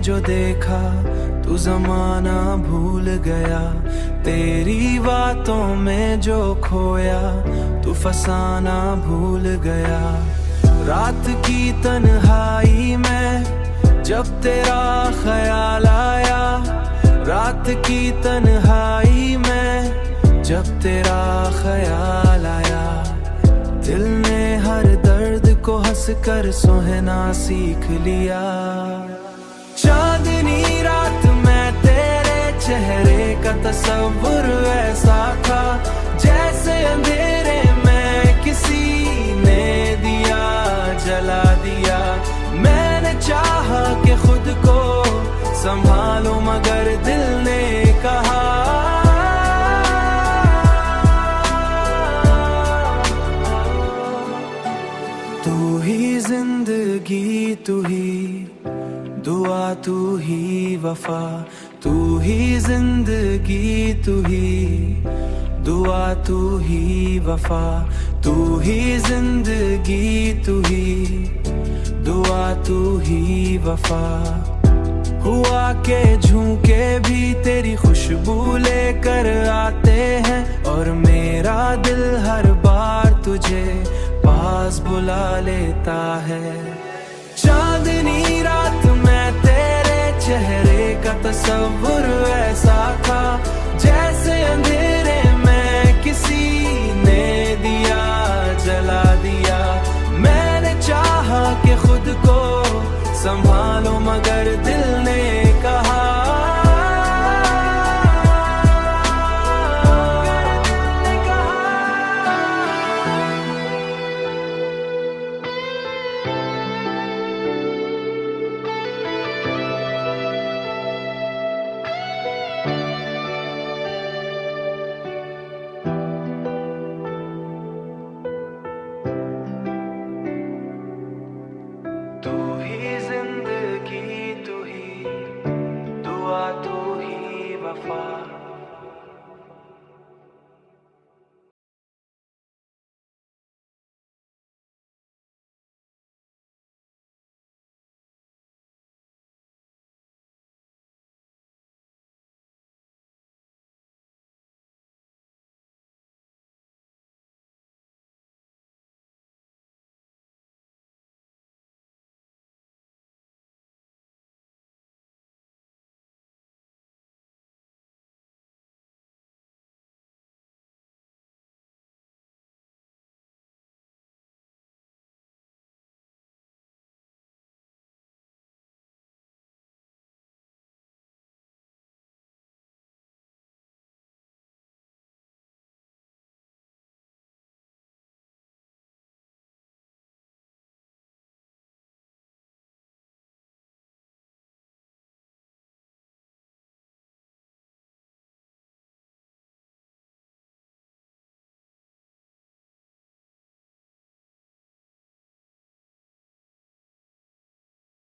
में जो देखा तू जमाना भूल गया, तेरी बातों में जो खोया तू फसाना भूल गया। रात की तन्हाई में जब तेरा ख्याल आया, रात की तन्हाई में जब तेरा ख्याल आया, दिल ने हर दर्द को हंस कर सोहना सीख लिया। चांदनी रात में तेरे चेहरे का तस्वुर ऐसा था, जैसे अंधेरे में किसी ने दिया जला दिया। मैंने चाहा कि खुद को संभालो मगर दिल ने कहा तू ही जिंदगी, तू ही दुआ, तू ही वफा, तू ही जिंदगी, तू ही दुआ, तू ही वफा, तू ही जिंदगी, तू ही दुआ, तू ही वफा। हुआ के झोंके भी तेरी खुशबू लेकर आते हैं, और मेरा दिल हर बार तुझे पास बुला लेता है। चांदनी रात में तेरे चेहरे का तस्वुर ऐसा था, जैसे अंधेरे में किसी ने दिया जला दिया। मैंने चाहा कि खुद को संभालो मगर दिल